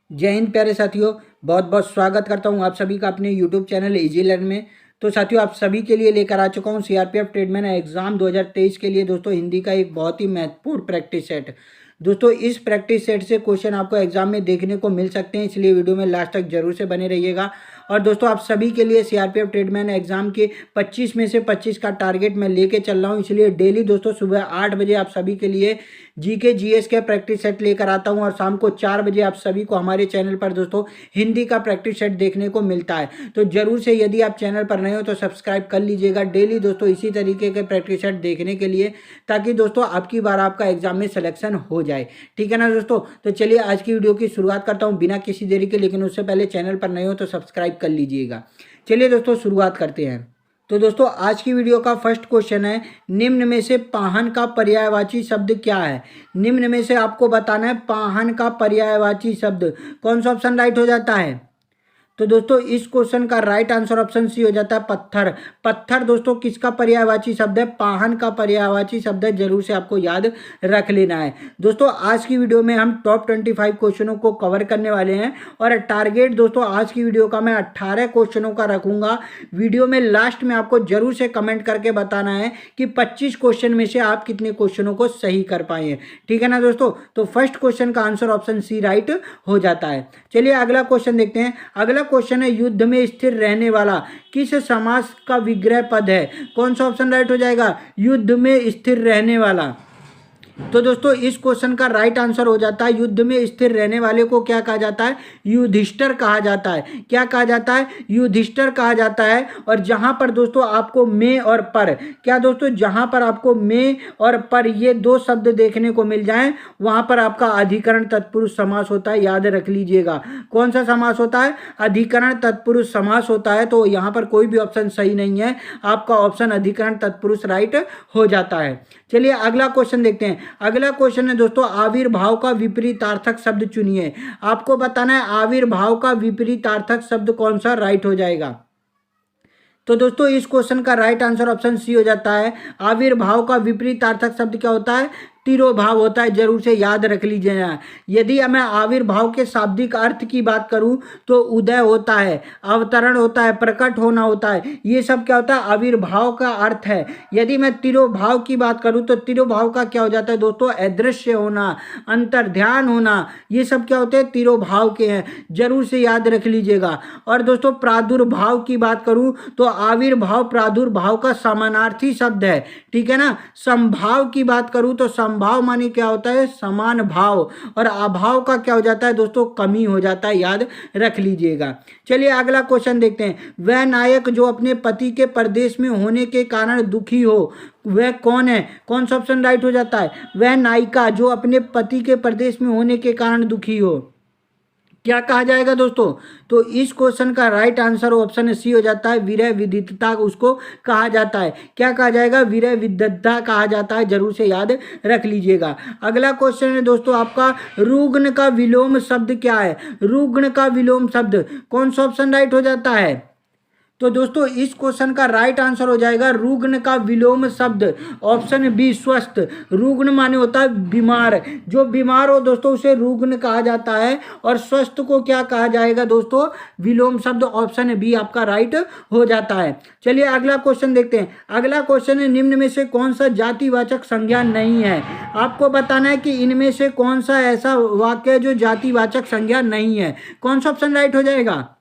जय हिंद प्यारे साथियों। बहुत बहुत स्वागत करता हूं आप सभी का अपने यूट्यूब चैनल इजी लर्न में। तो साथियों, आप सभी के लिए लेकर आ चुका हूं सीआरपीएफ ट्रेडमैन एग्जाम 2023 के लिए दोस्तों हिंदी का एक बहुत ही महत्वपूर्ण प्रैक्टिस सेट। दोस्तों, इस प्रैक्टिस सेट से क्वेश्चन आपको एग्जाम में देखने को मिल सकते हैं, इसलिए वीडियो में लास्ट तक जरूर से बने रहिएगा। और दोस्तों, आप सभी के लिए सीआरपीएफ ट्रेडमैन एग्जाम के 25 में से 25 का टारगेट मैं लेके चल रहा हूं, इसलिए डेली दोस्तों सुबह 8 बजे आप सभी के लिए जीके जीएस के प्रैक्टिस सेट लेकर आता हूं और शाम को 4 बजे आप सभी को हमारे चैनल पर दोस्तों हिंदी का प्रैक्टिस सेट देखने को मिलता है। तो जरूर से यदि आप चैनल पर नए हो तो सब्सक्राइब कर लीजिएगा डेली दोस्तों इसी तरीके के प्रैक्टिस सेट देखने के लिए, ताकि दोस्तों आपकी बार आपका एग्जाम में सिलेक्शन हो जाए। ठीक है ना दोस्तों। तो चलिए आज की वीडियो की शुरुआत करता हूं बिना किसी देरी के, लेकिन उससे पहले चैनल पर नए हो तो सब्सक्राइब कर लीजिएगा। चलिए दोस्तों शुरुआत करते हैं। तो दोस्तों, आज की वीडियो का फर्स्ट क्वेश्चन है, निम्न में से पाहन का पर्यायवाची शब्द क्या है। निम्न में से आपको बताना है पाहन का पर्यायवाची शब्द कौन सा ऑप्शन राइट हो जाता है। तो दोस्तों, इस क्वेश्चन का राइट आंसर ऑप्शन सी हो जाता है पत्थर। पत्थर दोस्तों किसका पर्यायवाची शब्द है, पाहन का पर्यायवाची शब्द है, जरूर से आपको याद रख लेना है। दोस्तों, आज की वीडियो में हम टॉप 25 क्वेश्चनों को कवर करने वाले हैं और टारगेट दोस्तों आज की वीडियो का मैं 18 क्वेश्चनों का रखूंगा। वीडियो में लास्ट में आपको जरूर से कमेंट करके बताना है कि 25 क्वेश्चन में से आप कितने क्वेश्चनों को सही कर पाए हैं। ठीक है ना दोस्तों। तो फर्स्ट क्वेश्चन का आंसर ऑप्शन सी राइट हो जाता है। चलिए अगला क्वेश्चन देखते हैं। अगला क्वेश्चन है, युद्ध में स्थिर रहने वाला किस समास का विग्रह पद है। कौन सा ऑप्शन राइट हो जाएगा, युद्ध में स्थिर रहने वाला। तो दोस्तों, इस क्वेश्चन का राइट आंसर हो जाता है, युद्ध में स्थिर रहने वाले को क्या कहा जाता है, युधिष्ठिर कहा जाता है। क्या कहा जाता है, युधिष्ठिर कहा जाता है। और जहां पर दोस्तों आपको में और पर, क्या दोस्तों, जहां पर आपको में और पर ये दो शब्द देखने को मिल जाएं, वहां पर आपका अधिकरण तत्पुरुष समास होता है। याद रख लीजिएगा कौन सा समास होता है, अधिकरण तत्पुरुष समास होता है। तो यहां पर कोई भी ऑप्शन सही नहीं है, आपका ऑप्शन अधिकरण तत्पुरुष राइट हो जाता है। चलिए अगला क्वेश्चन देखते हैं। अगला क्वेश्चन है दोस्तों, आविर्भाव का विपरीतार्थक शब्द चुनिए। आपको बताना है आविर्भाव का विपरीतार्थक शब्द कौन सा राइट हो जाएगा। तो दोस्तों, इस क्वेश्चन का राइट आंसर ऑप्शन सी हो जाता है। आविर्भाव का विपरीतार्थक शब्द क्या होता है, तिरोभाव होता है। जरूर से याद रख लीजिएगा। यदि मैं आविर्भाव के शाब्दिक अर्थ की बात करूं तो उदय होता है, अवतरण होता है, प्रकट होना होता है, ये सब क्या होता है, आविर्भाव का अर्थ है। यदि मैं तिरोभाव की बात करूं तो तिरोभाव का क्या हो जाता है दोस्तों, अदृश्य होना, अंतर्ध्यान होना, ये सब क्या होते हैं, तिरोभाव के हैं। जरूर से याद रख लीजिएगा। और दोस्तों, प्रादुर्भाव की बात करूं तो आविर्भाव प्रादुर्भाव का समानार्थी शब्द है। ठीक है ना। संभाव की बात करूं तो संभाव माने क्या होता है, समान भाव, और अभाव का क्या हो जाता है दोस्तों, कमी हो जाता है। याद रख लीजिएगा। चलिए अगला क्वेश्चन देखते हैं। वह नायक जो अपने पति के परदेश में होने के कारण दुखी हो, वह कौन है। कौन सा ऑप्शन राइट हो जाता है, वह नायिका जो अपने पति के परदेश में होने के कारण दुखी हो, क्या कहा जाएगा दोस्तों। तो इस क्वेश्चन का राइट आंसर ऑप्शन सी हो जाता है, विरह विदितता उसको कहा जाता है। क्या कहा जाएगा, विरह विदितता कहा जाता है। जरूर से याद रख लीजिएगा। अगला क्वेश्चन है दोस्तों आपका, रुग्ण का विलोम शब्द क्या है। रुग्ण का विलोम शब्द कौन सा ऑप्शन राइट हो जाता है। तो दोस्तों, इस क्वेश्चन का राइट आंसर हो जाएगा, रुग्ण का विलोम शब्द ऑप्शन बी, स्वस्थ। रुग्ण माने होता है बीमार, जो बीमार हो दोस्तों उसे रुग्ण कहा जाता है। और स्वस्थ को क्या कहा जाएगा दोस्तों, विलोम शब्द। ऑप्शन बी आपका राइट हो जाता है। चलिए अगला क्वेश्चन देखते हैं। अगला क्वेश्चन है, निम्न में से कौन सा जातिवाचक संज्ञा नहीं है। आपको बताना है कि इनमें से कौन सा ऐसा वाक्य है जो जातिवाचक संज्ञा नहीं है। कौन सा ऑप्शन राइट हो जाएगा।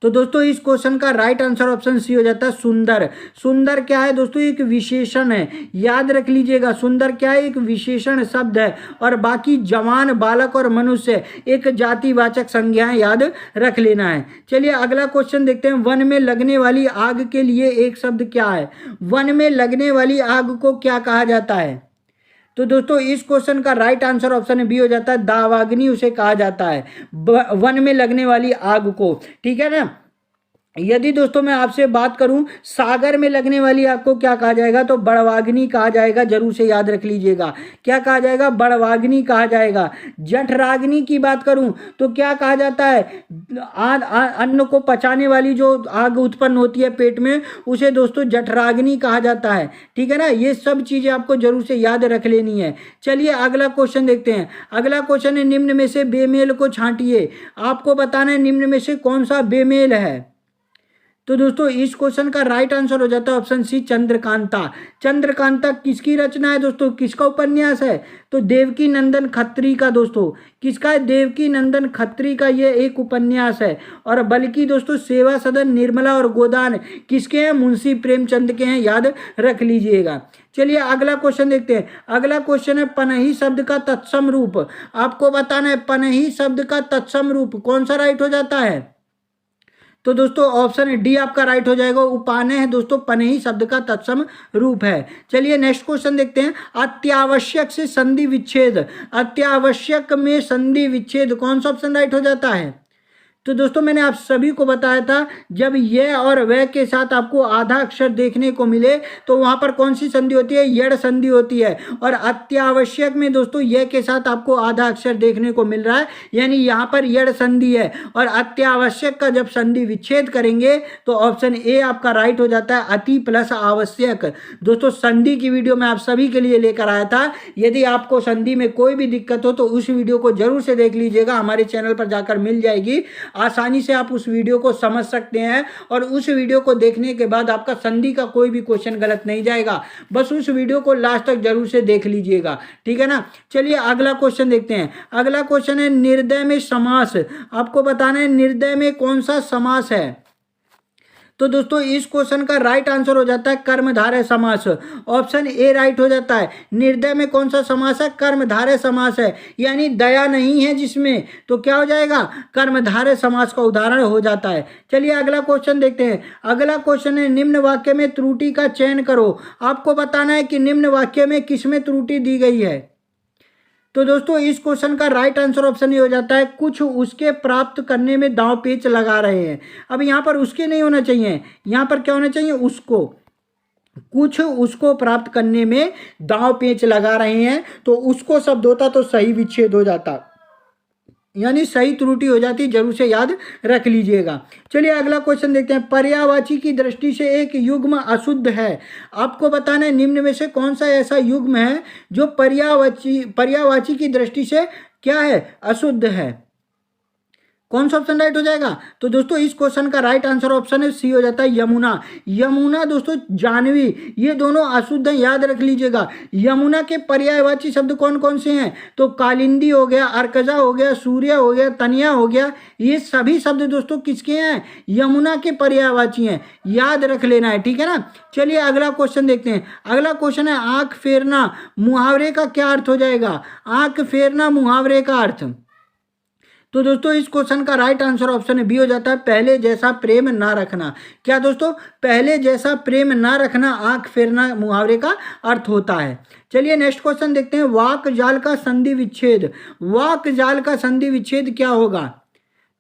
तो दोस्तों, इस क्वेश्चन का राइट आंसर ऑप्शन सी हो जाता है, सुंदर। सुंदर क्या है दोस्तों, एक विशेषण है। याद रख लीजिएगा, सुंदर क्या है, एक विशेषण शब्द है। और बाकी जवान, बालक और मनुष्य एक जातिवाचक संज्ञाएं याद रख लेना है। चलिए अगला क्वेश्चन देखते हैं। वन में लगने वाली आग के लिए एक शब्द क्या है। वन में लगने वाली आग को क्या कहा जाता है। तो दोस्तों, इस क्वेश्चन का राइट आंसर ऑप्शन बी हो जाता है, दावाग्नि उसे कहा जाता है, वन में लगने वाली आग को। ठीक है ना। यदि दोस्तों मैं आपसे बात करूं सागर में लगने वाली आग को क्या कहा जाएगा, तो बड़वाग्नि कहा जाएगा, जरूर से याद रख लीजिएगा। क्या कहा जाएगा? बड़वाग्नि कहा जाएगा। जठराग्नि की बात करूं तो क्या कहा जाता है? अन्न को पचाने वाली जो आग उत्पन्न होती है पेट में, उसे दोस्तों जठराग्नि कहा जाता है। ठीक है ना, ये सब चीजें आपको जरूर से याद रख लेनी है। चलिए अगला क्वेश्चन देखते हैं। अगला क्वेश्चन है, निम्न में से बेमेल को छांटिए। आपको बताना है निम्न में से कौन सा बेमेल है। तो दोस्तों इस क्वेश्चन का राइट आंसर हो जाता है ऑप्शन सी, चंद्रकांता। चंद्रकांता किसकी रचना है दोस्तों, किसका उपन्यास है? तो देवकी नंदन खत्री का। दोस्तों किसका है? देवकी नंदन खत्री का ये एक उपन्यास है। और बल्कि दोस्तों सेवा सदन, निर्मला और गोदान किसके हैं? मुंशी प्रेमचंद के हैं, याद रख लीजिएगा। चलिए अगला क्वेश्चन देखते हैं। अगला क्वेश्चन है, पनही शब्द का तत्सम रूप। आपको बताना है पनही शब्द का तत्सम रूप कौन सा राइट हो जाता है। तो दोस्तों ऑप्शन डी आपका राइट हो जाएगा, उपानय है दोस्तों, पनही शब्द का तत्सम रूप है। चलिए नेक्स्ट क्वेश्चन देखते हैं। अत्यावश्यक से संधि विच्छेद, अत्यावश्यक में संधि विच्छेद कौन सा ऑप्शन राइट हो जाता है। तो दोस्तों मैंने आप सभी को बताया था जब ये और वह के साथ आपको आधा अक्षर देखने को मिले तो वहां पर कौन सी संधि होती है? यड़ संधि होती है। और अत्यावश्यक में दोस्तों यह के साथ आपको आधा अक्षर देखने को मिल रहा है, यानी यहाँ पर यड़ संधि है। और अत्यावश्यक का जब संधि विच्छेद करेंगे तो ऑप्शन ए आपका राइट हो जाता है, अति प्लस आवश्यक। दोस्तों संधि की वीडियो मैं आप सभी के लिए लेकर आया था। यदि आपको संधि में कोई भी दिक्कत हो तो उस वीडियो को जरूर से देख लीजिएगा, हमारे चैनल पर जाकर मिल जाएगी। आसानी से आप उस वीडियो को समझ सकते हैं और उस वीडियो को देखने के बाद आपका संधि का कोई भी क्वेश्चन गलत नहीं जाएगा। बस उस वीडियो को लास्ट तक जरूर से देख लीजिएगा, ठीक है ना। चलिए अगला क्वेश्चन देखते हैं। अगला क्वेश्चन है, निर्दय में समास। आपको बताना है निर्दय में कौन सा समास है। तो दोस्तों इस क्वेश्चन का राइट आंसर हो जाता है कर्मधारय समास। ऑप्शन ए राइट हो जाता है। निर्दय में कौन सा समास है? कर्मधारय समास है, यानी दया नहीं है जिसमें, तो क्या हो जाएगा? कर्मधारय समास का उदाहरण हो जाता है। चलिए अगला क्वेश्चन देखते हैं। अगला क्वेश्चन है, निम्न वाक्य में त्रुटि का चयन करो। आपको बताना है कि निम्न वाक्य में किसमें त्रुटि दी गई है। तो दोस्तों इस क्वेश्चन का राइट आंसर ऑप्शन ये हो जाता है, कुछ उसके प्राप्त करने में दांव पेच लगा रहे हैं। अब यहाँ पर उसके नहीं होना चाहिए, यहाँ पर क्या होना चाहिए? उसको। कुछ उसको प्राप्त करने में दांव पेच लगा रहे हैं, तो उसको शब्द होता तो सही विच्छेद हो जाता, यानी सही त्रुटि हो जाती, जरूर से याद रख लीजिएगा। चलिए अगला क्वेश्चन देखते हैं। पर्यायवाची की दृष्टि से एक युग्म अशुद्ध है। आपको बताना है निम्न में से कौन सा ऐसा युग्म है जो पर्यायवाची की दृष्टि से क्या है? अशुद्ध है। कौन सा ऑप्शन राइट हो जाएगा? तो दोस्तों इस क्वेश्चन का राइट आंसर ऑप्शन है सी हो जाता है, यमुना। यमुना दोस्तों, जानवी, ये दोनों अशुद्ध हैं, याद रख लीजिएगा। यमुना के पर्यायवाची शब्द कौन कौन से हैं? तो कालिंदी हो गया, अर्कजा हो गया, सूर्य हो गया, तनिया हो गया, ये सभी शब्द दोस्तों किसके हैं? यमुना के पर्यायवाची हैं, याद रख लेना है, ठीक है ना। चलिए अगला क्वेश्चन देखते हैं। अगला क्वेश्चन है, आंख फेरना मुहावरे का क्या अर्थ हो जाएगा? आंख फेरना मुहावरे का अर्थ। तो दोस्तों इस क्वेश्चन का राइट आंसर ऑप्शन बी हो जाता है, पहले जैसा प्रेम ना रखना। क्या दोस्तों? पहले जैसा प्रेम ना रखना आंख फेरना मुहावरे का अर्थ होता है। चलिए नेक्स्ट क्वेश्चन देखते हैं। वाक जाल का संधि विच्छेद। वाक जाल का संधि विच्छेद क्या होगा?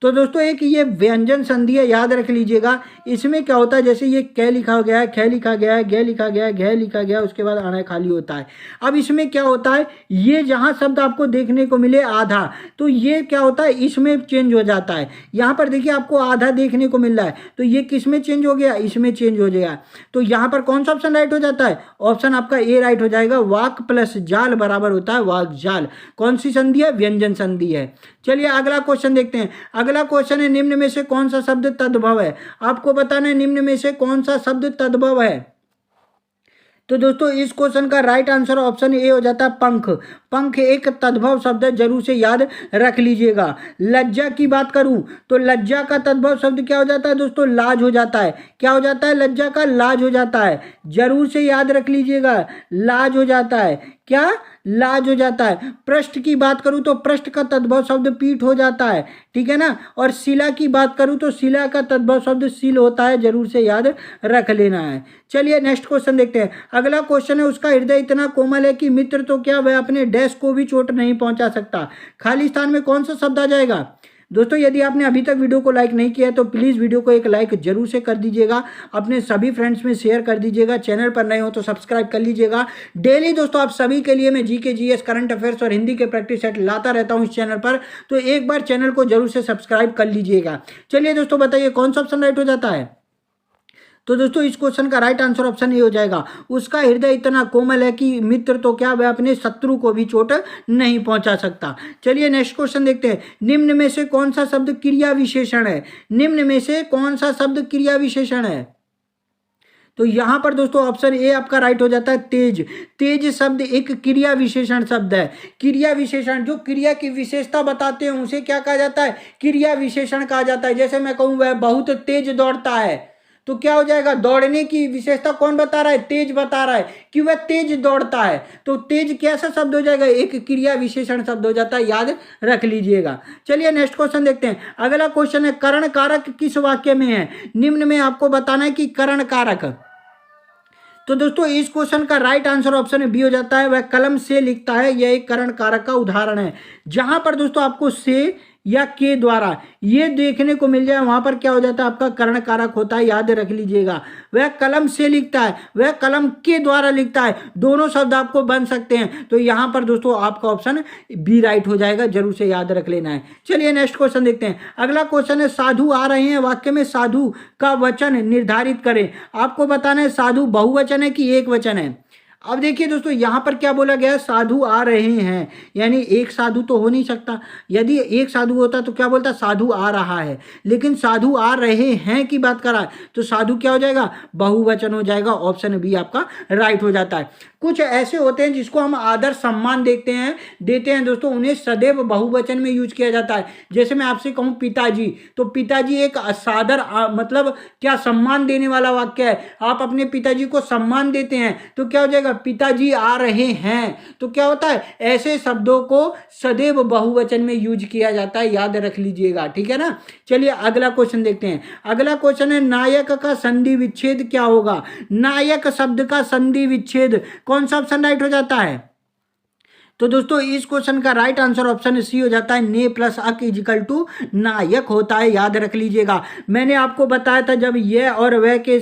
तो दोस्तों एक ये व्यंजन संधि है, याद रख लीजिएगा। इसमें क्या होता है, जैसे ये कै लिखा गया है, खे लिखा गया है, गे लिखा गया है, घे लिखा गया है, उसके बाद आना खाली होता है। अब इसमें क्या होता है, ये जहाँ शब्द आपको देखने को मिले आधा, तो ये क्या होता है, इसमें चेंज हो जाता है। यहाँ पर देखिए आपको आधा देखने को मिल रहा है, तो ये किस में चेंज हो गया? इसमें चेंज हो जाएगा। तो यहाँ पर कौन सा ऑप्शन राइट हो जाता है? ऑप्शन आपका ए राइट हो जाएगा। वाक प्लस जाल बराबर होता है वाक जाल। कौन सी संधि है? व्यंजन संधि है। चलिए अगला क्वेश्चन देखते हैं। अगला क्वेश्चन है, निम्न में से कौन सा शब्द तद्भव है। आपको बताना है निम्न में से कौन सा शब्द तद्भव है। तो दोस्तों इस क्वेश्चन का राइट आंसर ऑप्शन ए हो जाता है, पंख। पंख एक तद्भव शब्द है, जरूर से याद रख लीजिएगा। लज्जा की बात करूं तो लज्जा का तद्भव शब्द क्या हो जाता है दोस्तों? लाज हो जाता है। क्या हो जाता है? लज्जा का लाज हो जाता है, जरूर से याद रख लीजिएगा, लाज हो जाता है। क्या? लाज हो जाता है। पृष्ठ की बात करूं तो पृष्ठ का तद्भव शब्द पीठ हो जाता है, ठीक है ना। और शिला की बात करूं तो शिला का तद्भव शब्द शील होता है, जरूर से याद रख लेना है। चलिए नेक्स्ट क्वेश्चन देखते हैं। अगला क्वेश्चन है, उसका हृदय इतना कोमल है कि मित्र तो क्या वह अपने डैश को भी चोट नहीं पहुंचा सकता। खाली स्थान में कौन सा शब्द आ जाएगा? दोस्तों यदि आपने अभी तक वीडियो को लाइक नहीं किया है तो प्लीज़ वीडियो को एक लाइक जरूर से कर दीजिएगा, अपने सभी फ्रेंड्स में शेयर कर दीजिएगा, चैनल पर नए हो तो सब्सक्राइब कर लीजिएगा। डेली दोस्तों आप सभी के लिए मैं जीके जीएस करंट अफेयर्स और हिंदी के प्रैक्टिस सेट लाता रहता हूं इस चैनल पर, तो एक बार चैनल को जरूर से सब्सक्राइब कर लीजिएगा। चलिए दोस्तों बताइए कौन सा ऑप्शन राइट हो जाता है। तो दोस्तों इस क्वेश्चन का राइट आंसर ऑप्शन ए हो जाएगा, उसका हृदय इतना कोमल है कि मित्र तो क्या वह अपने शत्रु को भी चोट नहीं पहुंचा सकता। चलिए नेक्स्ट क्वेश्चन देखते हैं, निम्न में से कौन सा शब्द क्रिया विशेषण है। निम्न में से कौन सा शब्द क्रिया विशेषण है। तो यहां पर दोस्तों ऑप्शन ए आपका राइट हो जाता है, तेज। तेज शब्द एक क्रिया विशेषण शब्द है। क्रिया विशेषण जो क्रिया की विशेषता बताते हैं उसे क्या कहा जाता है, क्रिया विशेषण कहा जाता है। जैसे मैं कहूं वह बहुत तेज दौड़ता है, तो क्या हो जाएगा, दौड़ने की विशेषता कौन बता रहा है, तेज बता रहा है कि वह तेज दौड़ता है। तो तेज कैसा शब्द हो जाएगा, एक क्रिया विशेषण शब्द हो जाता है, याद रख लीजिएगा। चलिए नेक्स्ट क्वेश्चन देखते हैं। अगला क्वेश्चन है, करण कारक किस वाक्य में है। निम्न में आपको बताना है कि करण कारक। तो दोस्तों इस क्वेश्चन का राइट आंसर ऑप्शन बी हो जाता है, वह कलम से लिखता है। यह एक करण कारक का उदाहरण है। जहां पर दोस्तों आपको से या के द्वारा ये देखने को मिल जाए वहां पर क्या हो जाता है, आपका कर्ण कारक होता है, याद रख लीजिएगा। वह कलम से लिखता है, वह कलम के द्वारा लिखता है, दोनों शब्द आपको बन सकते हैं। तो यहां पर दोस्तों आपका ऑप्शन बी राइट हो जाएगा, जरूर से याद रख लेना है। चलिए नेक्स्ट क्वेश्चन देखते हैं। अगला क्वेश्चन है, साधु आ रहे हैं वाक्य में साधु का वचन निर्धारित करें। आपको बताना है साधु बहुवचन है कि एक वचन है। अब देखिए दोस्तों यहां पर क्या बोला गया है, साधु आ रहे हैं, यानी एक साधु तो हो नहीं सकता। यदि एक साधु होता तो क्या बोलता, साधु आ रहा है। लेकिन साधु आ रहे हैं की बात करा है, तो साधु क्या हो जाएगा, बहुवचन हो जाएगा। ऑप्शन बी आपका राइट हो जाता है। कुछ ऐसे होते हैं जिसको हम आदर सम्मान देते हैं दोस्तों, उन्हें सदैव बहुवचन में यूज किया जाता है। जैसे मैं आपसे कहूं पिताजी, तो पिताजी एक सादर मतलब क्या सम्मान देने वाला वाक्य है। आप अपने पिताजी को सम्मान देते हैं तो क्या हो जाएगा, पिताजी आ रहे हैं। तो क्या होता है, ऐसे शब्दों को सदैव बहुवचन में यूज किया जाता है, याद रख लीजिएगा, ठीक है ना। चलिए अगला क्वेश्चन देखते हैं। अगला क्वेश्चन है, नायक का संधि विच्छेद क्या होगा। नायक शब्द का संधि विच्छेद कौन सा ऑप्शन राइट हो जाता है। तो दोस्तों इस क्वेश्चन का राइट आंसर ऑप्शन सी हो जाता है, ने प्लस अक इजिकल टू नायक होता है, याद रख लीजिएगा। मैंने आपको बताया था जब यह और वह के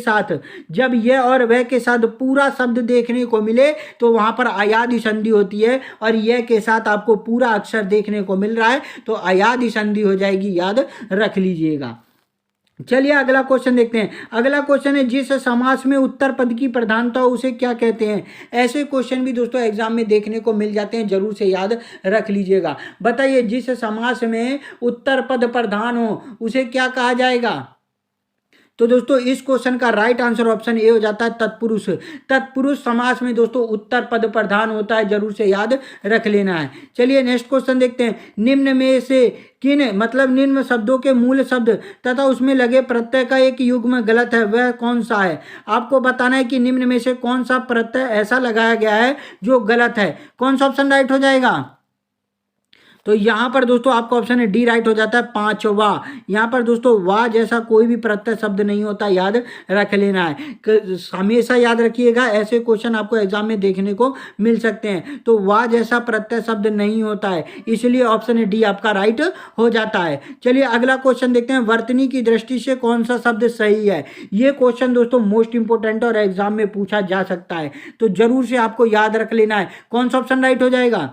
साथ पूरा शब्द देखने को मिले तो वहां पर अयादि संधि होती है, और यह के साथ आपको पूरा अक्षर देखने को मिल रहा है तो अयादि संधि हो जाएगी, याद रख लीजिएगा। चलिए अगला क्वेश्चन देखते हैं। अगला क्वेश्चन है, जिस समास में उत्तर पद की प्रधानता हो उसे क्या कहते हैं। ऐसे क्वेश्चन भी दोस्तों एग्जाम में देखने को मिल जाते हैं, जरूर से याद रख लीजिएगा। बताइए जिस समास में उत्तर पद प्रधान हो उसे क्या कहा जाएगा। तो दोस्तों इस क्वेश्चन का राइट आंसर ऑप्शन ए हो जाता है, तत्पुरुष। तत्पुरुष समास में दोस्तों उत्तर पद प्रधान होता है, जरूर से याद रख लेना है। चलिए नेक्स्ट क्वेश्चन देखते हैं। निम्न में से किन मतलब निम्न शब्दों के मूल शब्द तथा उसमें लगे प्रत्यय का एक युग्म गलत है, वह कौन सा है। आपको बताना है कि निम्न में से कौन सा प्रत्यय ऐसा लगाया गया है जो गलत है। कौन सा ऑप्शन राइट हो जाएगा। तो यहाँ पर दोस्तों आपका ऑप्शन है डी राइट हो जाता है, पांचवा। यहाँ पर दोस्तों वाह जैसा कोई भी प्रत्यय शब्द नहीं होता, याद रख लेना है। हमेशा याद रखिएगा, ऐसे क्वेश्चन आपको एग्जाम में देखने को मिल सकते हैं। तो वाह जैसा प्रत्यय शब्द नहीं होता है, इसलिए ऑप्शन डी आपका राइट हो जाता है। चलिए अगला क्वेश्चन देखते हैं। वर्तनी की दृष्टि से कौन सा शब्द सही है। ये क्वेश्चन दोस्तों मोस्ट इंपोर्टेंट और एग्जाम में पूछा जा सकता है, तो जरूर से आपको याद रख लेना है। कौन सा ऑप्शन राइट हो जाएगा।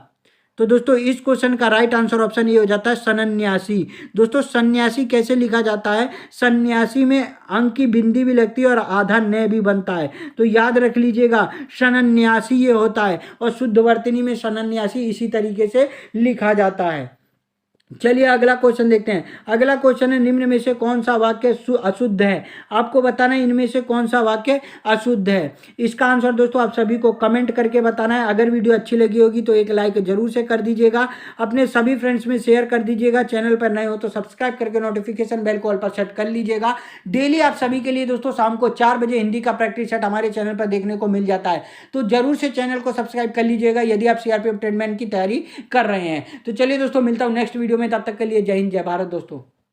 तो दोस्तों इस क्वेश्चन का राइट आंसर ऑप्शन ये हो जाता है, सन्यासी। दोस्तों सन्यासी कैसे लिखा जाता है, सन्यासी में अंक की बिंदी भी लगती है और आधा न भी बनता है, तो याद रख लीजिएगा सन्यासी ये होता है। और शुद्ध वर्तनी में सन्यासी इसी तरीके से लिखा जाता है। चलिए अगला क्वेश्चन देखते हैं। अगला क्वेश्चन है, निम्न में से कौन सा वाक्य अशुद्ध है। आपको बताना है इनमें से कौन सा वाक्य अशुद्ध है। इसका आंसर दोस्तों आप सभी को कमेंट करके बताना है। अगर वीडियो अच्छी लगी होगी तो एक लाइक जरूर से कर दीजिएगा, अपने सभी फ्रेंड्स में शेयर कर दीजिएगा। चैनल पर नए हो तो सब्सक्राइब करके नोटिफिकेशन बेल को ऑल पर सेट कर लीजिएगा। डेली आप सभी के लिए दोस्तों शाम को 4 बजे हिंदी का प्रैक्टिस सेट हमारे चैनल पर देखने को मिल जाता है, तो जरूर से चैनल को सब्सक्राइब कर लीजिएगा यदि आप सीआरपीएफ ट्रेडमैन की तैयारी कर रहे हैं। तो चलिए दोस्तों मिलता हूँ नेक्स्ट वीडियो में, तब तक के लिए जय हिंद जय भारत दोस्तों।